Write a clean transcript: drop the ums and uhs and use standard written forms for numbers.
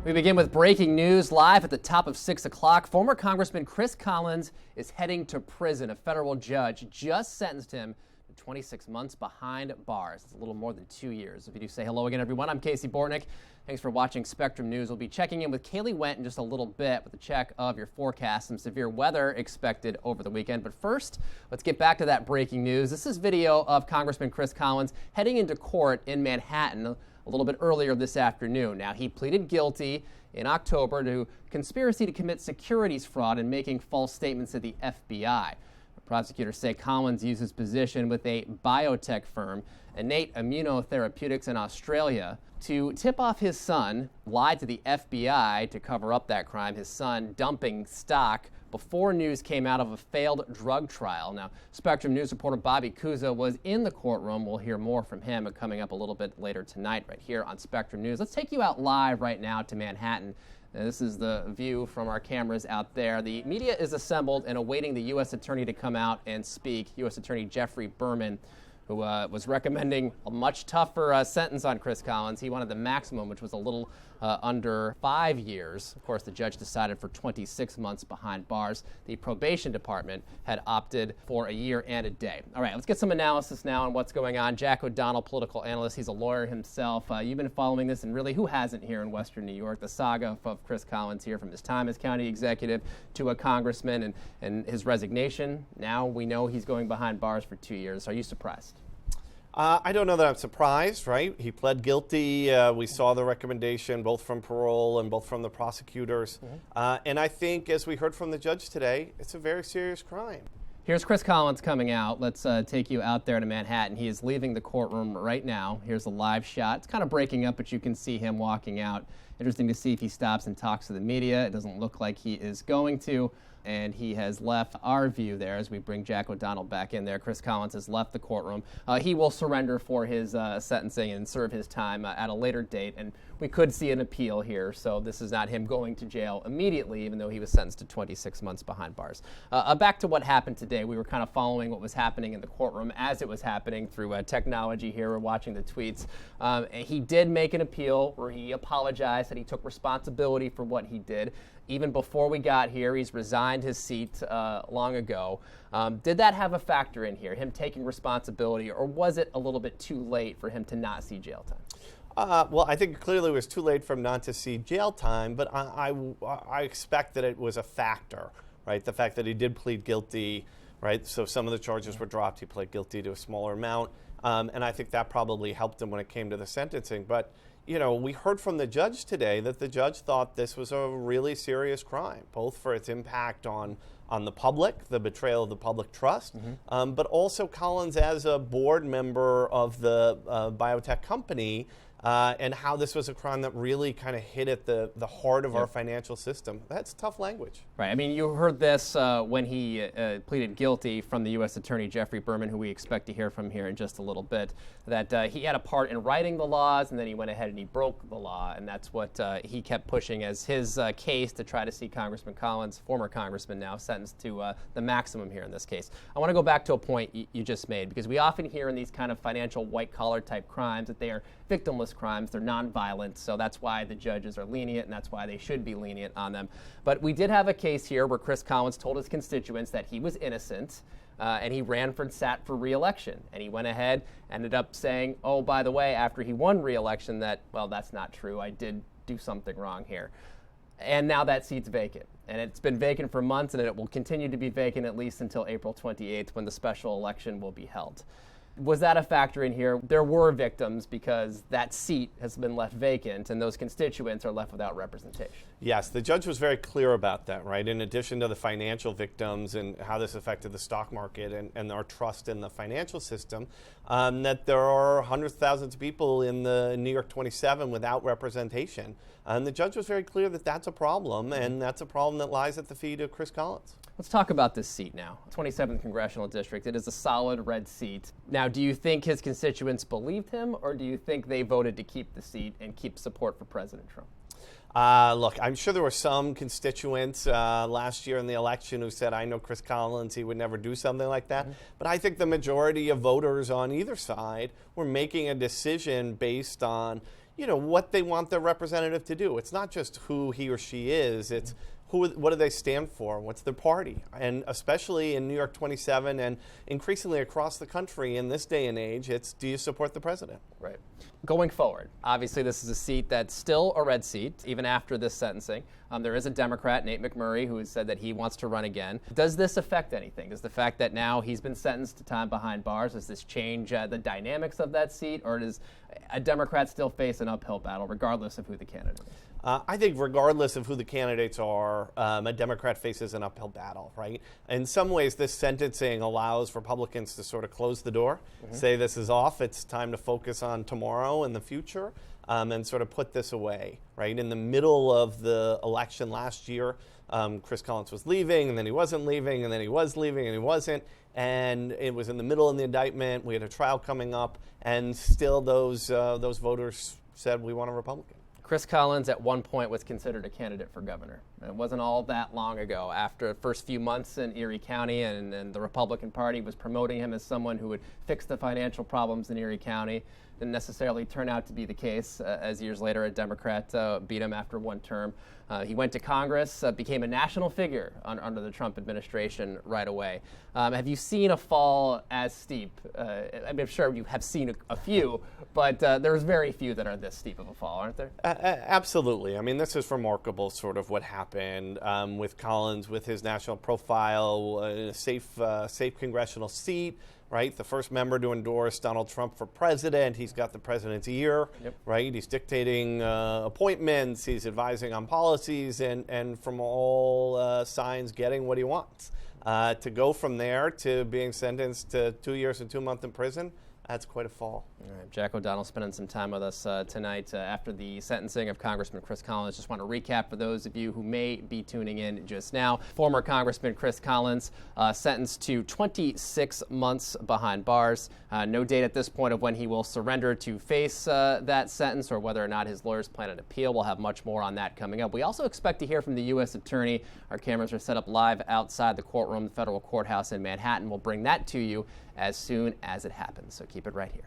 We begin with breaking news live at the top of 6 o'clock. Former Congressman Chris Collins is heading to prison. A federal judge just sentenced him to 26 months behind bars. It's a little more than 2 years. If you do, say hello again, everyone. I'm Casey Bortnick. Thanks for watching Spectrum News. We'll be checking in with Kaylee Went in just a little bit with a check of your forecast. Some severe weather expected over the weekend. But first, let's get back to that breaking news. This is video of Congressman Chris Collins heading into court in Manhattan a little bit earlier this afternoon. Now, he pleaded guilty in October to conspiracy to commit securities fraud and making false statements to the FBI. Prosecutors say Collins used his position with a biotech firm, Innate Immunotherapeutics in Australia, to tip off his son, lied to the FBI to cover up that crime, his son dumping stock before news came out of a failed drug trial. Now, Spectrum News reporter Bobby Kuza was in the courtroom. We'll hear more from him coming up a little bit later tonight right here on Spectrum News. Let's take you out live right now to Manhattan. Now, this is the view from our cameras out there. The media is assembled and awaiting the U.S. Attorney to come out and speak. U.S. Attorney Jeffrey Berman, who was recommending a much tougher sentence on Chris Collins. He wanted the maximum, which was a little under 5 years. Of course, the judge decided for 26 months behind bars. The probation department had opted for a year and a day. All right, let's get some analysis now on what's going on. Jack O'Donnell, political analyst. He's a lawyer himself. You've been following this, and really, who hasn't here in Western New York? The saga of Chris Collins here, from his time as county executive to a congressman and his resignation. Now we know he's going behind bars for 2 years. Are you surprised? I don't know that I'm surprised, right? He pled guilty. We saw the recommendation both from parole and both from the prosecutors. And I think, as we heard from the judge today, it's a very serious crime. Here's Chris Collins coming out. Let's take you out there to Manhattan. He is leaving the courtroom right now. Here's a live shot. It's kind of breaking up, but you can see him walking out. Interesting to see if he stops and talks to the media. It doesn't look like he is going to. And he has left our view there as we bring Jack O'Donnell back in there. Chris Collins has left the courtroom. He will surrender for his sentencing and serve his time at a later date. And we could see an appeal here. So this is not him going to jail immediately, even though he was sentenced to 26 months behind bars. Back to what happened today. We were kind of following what was happening in the courtroom as it was happening through technology here. We're watching the tweets. He did make an appeal where he apologized that he took responsibility for what he did. Even before we got here, he's resigned his seat long ago. Did that have a factor in here, him taking responsibility, or was it a little bit too late for him to not see jail time? Well, I think clearly it was too late for him not to see jail time, but I expect that it was a factor, right? The fact that he did plead guilty, right? So some of the charges were dropped. He pled guilty to a smaller amount, and I think that probably helped him when it came to the sentencing. But you know, we heard from the judge today that the judge thought this was a really serious crime, both for its impact on the public, the betrayal of the public trust, but also Collins as a board member of the biotech company, and how this was a crime that really kind of hit at the heart of our financial system. That's tough language. Right. I mean, you heard this when he pleaded guilty from the U.S. Attorney Jeffrey Berman, who we expect to hear from here in just a little bit, that he had a part in writing the laws, and then he went ahead and he broke the law, and that's what he kept pushing as his case to try to see Congressman Collins, former congressman now, sentenced to the maximum here in this case. I want to go back to a point you just made, because we often hear in these kind of financial white-collar type crimes that they are victimless crimes. They're nonviolent, so that's why the judges are lenient, and that's why they should be lenient on them. But we did have a case here where Chris Collins told his constituents that he was innocent, and he sat for re-election. And he went ahead, ended up saying, oh, by the way, after he won re-election, that, well, that's not true. I did do something wrong here. And now that seat's vacant. And it's been vacant for months, and it will continue to be vacant at least until April 28th, when the special election will be held. Was that a factor in here? There were victims because that seat has been left vacant and those constituents are left without representation. Yes, the judge was very clear about that, right? In addition to the financial victims and how this affected the stock market and our trust in the financial system, that there are hundreds of thousands of people in the New York 27 without representation. And the judge was very clear that that's a problem, and that's a problem that lies at the feet of Chris Collins. Let's talk about this seat now. 27th Congressional District. It is a solid red seat. Now, do you think his constituents believed him, or do you think they voted to keep the seat and keep support for President Trump? Look, I'm sure there were some constituents last year in the election who said, I know Chris Collins, he would never do something like that. Mm-hmm. But I think the majority of voters on either side were making a decision based on, what they want their representative to do. It's not just who he or she is, it's what do they stand for? What's their party? And especially in New York 27 and increasingly across the country in this day and age, it's do you support the president? Right. Going forward, obviously this is a seat that's still a red seat, even after this sentencing. There is a Democrat, Nate McMurray, who has said that he wants to run again. Does this affect anything? Does the fact that now he's been sentenced to time behind bars, does this change the dynamics of that seat, or does a Democrat still face an uphill battle regardless of who the candidate is? I think regardless of who the candidates are, a Democrat faces an uphill battle, right? In some ways, this sentencing allows Republicans to sort of close the door, say this is off, it's time to focus on tomorrow and the future, and sort of put this away, right? In the middle of the election last year, Chris Collins was leaving, and then he wasn't leaving, and then he was leaving, and he wasn't. And it was in the middle of the indictment. We had a trial coming up, and still those voters said we want a Republican. Chris Collins at one point was considered a candidate for governor. It wasn't all that long ago. After the first few months in Erie County, and the Republican Party was promoting him as someone who would fix the financial problems in Erie County. Didn't necessarily turn out to be the case, as years later a Democrat beat him after one term. He went to Congress, became a national figure under the Trump administration right away. Have you seen a fall as steep? I'm sure you have seen a few, but there's very few that are this steep of a fall, aren't there? Absolutely. I mean, this is remarkable, sort of what happened with Collins, with his national profile, in a safe congressional seat. Right, the first member to endorse Donald Trump for president. He's got the president's ear, right? He's dictating appointments, he's advising on policies, and from all signs, getting what he wants. To go from there to being sentenced to 2 years and 2 months in prison, that's quite a fall. All right, Jack O'Donnell spending some time with us tonight after the sentencing of Congressman Chris Collins. Just want to recap for those of you who may be tuning in just now. Former Congressman Chris Collins sentenced to 26 months behind bars. No date at this point of when he will surrender to face that sentence or whether or not his lawyers plan an appeal. We'll have much more on that coming up. We also expect to hear from the U.S. Attorney. Our cameras are set up live outside the courtroom, the federal courthouse in Manhattan. We'll bring that to you as soon as it happens. So keep it right here.